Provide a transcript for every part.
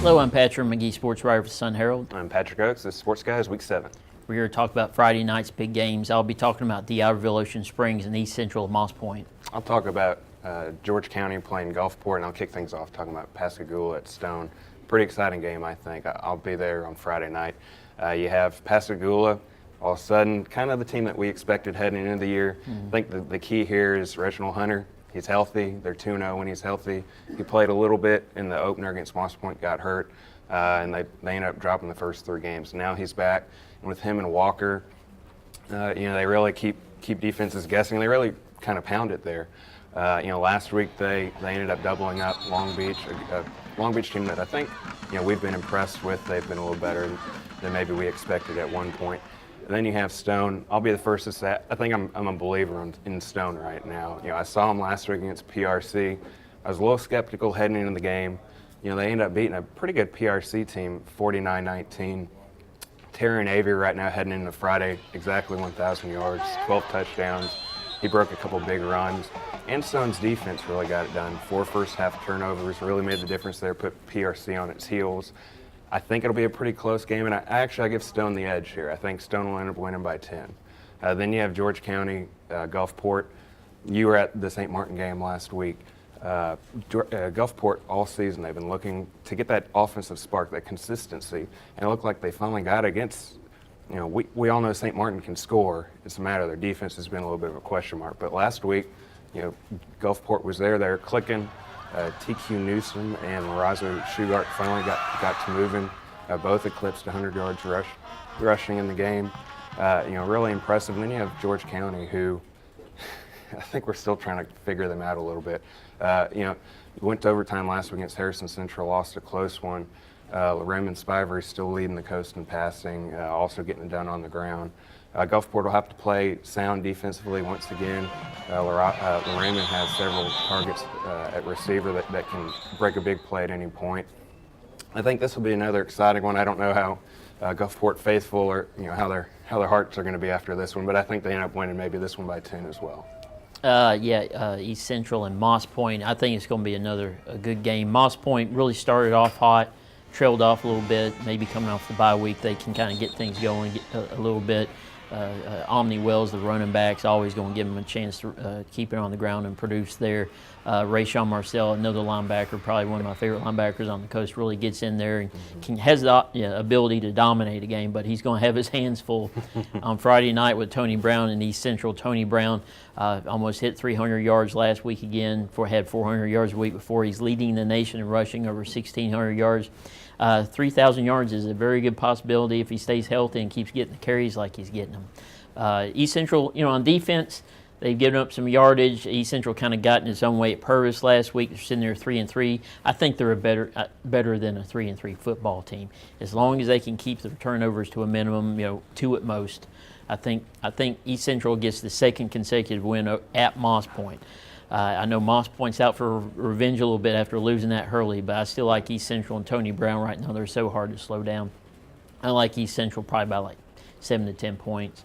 Hello, I'm Patrick Magee, sports writer for the Sun Herald. I'm Patrick Ochs, this is Sports Guys Week 7. We're here to talk about Friday night's big games. I'll be talking about D'Iberville, Ocean Springs, and East Central of Moss Point. I'll talk about George County playing Gulfport, and I'll kick things off talking about Pascagoula at Stone. Pretty exciting game, I think. I'll be there on Friday night. You have Pascagoula, all of a sudden, kind of the team that we expected heading into the year. I think the key here is Reginald Hunter. He's healthy. They're 2-0 when he's healthy. He played a little bit in the opener against Moss Point, got hurt, and they ended up dropping the first 3 games. Now he's back, and with him and Walker, they really keep defenses guessing. They really kind of pound it there. Last week they ended up doubling up Long Beach, a Long Beach team that I think we've been impressed with. They've been a little better than maybe we expected at one point. And then you have Stone. I'll be the first to say I think I'm a believer in Stone right now. I saw him last week against PRC. I was a little skeptical heading into the game. They ended up beating a pretty good PRC team, 49-19. Terry and Avery right now heading into Friday, exactly 1,000 yards, 12 touchdowns. He broke a couple big runs. And Stone's defense really got it done. 4 first-half turnovers really made the difference there, put PRC on its heels. I think it'll be a pretty close game, and I give Stone the edge here. I think Stone will end up winning by 10. Then you have George County, Gulfport. You were at the St. Martin game last week. Gulfport all season they've been looking to get that offensive spark, that consistency, and it looked like they finally got it against. We all know St. Martin can score. It's a matter of their defense has been a little bit of a question mark. But last week, Gulfport was there. They were clicking. TQ Newsom and Lorazzo Shugart finally got to moving. Both eclipsed 100 yards rushing in the game. Really impressive. And then you have George County, who I think we're still trying to figure them out a little bit. Went to overtime last week against Harrison Central, lost a close one. Raymond Spiver is still leading the coast in passing, also getting it done on the ground. Gulfport will have to play sound defensively once again. Raymond has several targets at receiver that can break a big play at any point. I think this will be another exciting one. I don't know how Gulfport faithful or how their hearts are going to be after this one, but I think they end up winning maybe this one by 10 as well. East Central and Moss Point. I think it's going to be a good game. Moss Point really started off hot, trailed off a little bit. Maybe coming off the bye week, they can kind of get things going a little bit. Omni Wells, the running back's always going to give them a chance to keep it on the ground and produce there. Rayshawn Marcel, another linebacker, probably one of my favorite linebackers on the coast, really gets in there and has the ability to dominate a game, but he's going to have his hands full on Friday night with Tony Brown in East Central. Tony Brown almost hit 300 yards last week again, had 400 yards a week before. He's leading the nation in rushing, over 1,600 yards. 3,000 yards is a very good possibility if he stays healthy and keeps getting the carries like he's getting them. East Central, on defense, they've given up some yardage. East Central kind of got in its own way at Purvis last week. They're sitting there 3-3. I think they're better than a 3-3 football team. As long as they can keep the turnovers to a minimum, 2 at most. I think East Central gets the second consecutive win at Moss Point. I know Moss Point's out for revenge a little bit after losing that Hurley, but I still like East Central and Tony Brown right now. They're so hard to slow down. I like East Central probably by like 7 to 10 points.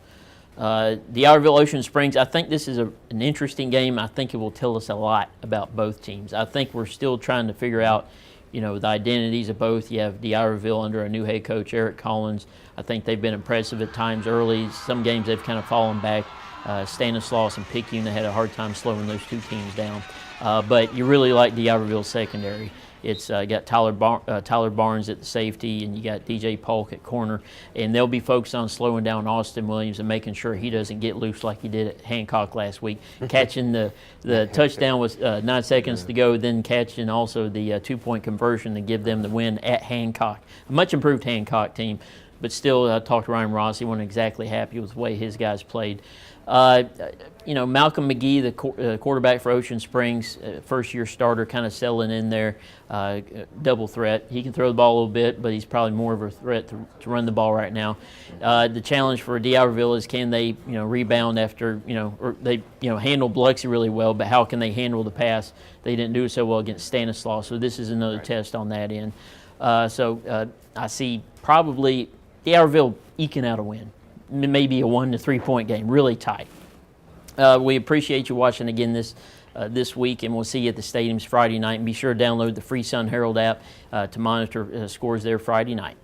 D'Iberville, Ocean Springs, I think this is an interesting game. I think it will tell us a lot about both teams. I think we're still trying to figure out, the identities of both. You have D'Iberville under a new head coach, Eric Collins. I think they've been impressive at times early. Some games they've kind of fallen back. Stanislaus and Picayune had a hard time slowing those two teams down. But you really like D'Iberville's secondary. It's got Tyler Barnes at the safety, and you got DJ Polk at corner. And they'll be focused on slowing down Austin Williams and making sure he doesn't get loose like he did at Hancock last week. Catching the touchdown with 9 seconds to go, then catching also the 2-point conversion to give them the win at Hancock. A much improved Hancock team. But still, I talked to Ryan Ross. He wasn't exactly happy with the way his guys played. Malcolm Magee, the quarterback for Ocean Springs, first-year starter, kind of settling in there, double threat. He can throw the ball a little bit, but he's probably more of a threat to run the ball right now. The challenge for D'Iberville is can they, rebound after, or they, handle Biloxi really well, but how can they handle the pass? They didn't do it so well against Stanislaus, so this is another test on that end. I see probably D'Iberville eking out a win. Maybe a 1 to 3 point game, really tight. We appreciate you watching again this this week, and we'll see you at the stadiums Friday night. And be sure to download the free Sun Herald app to monitor scores there Friday night.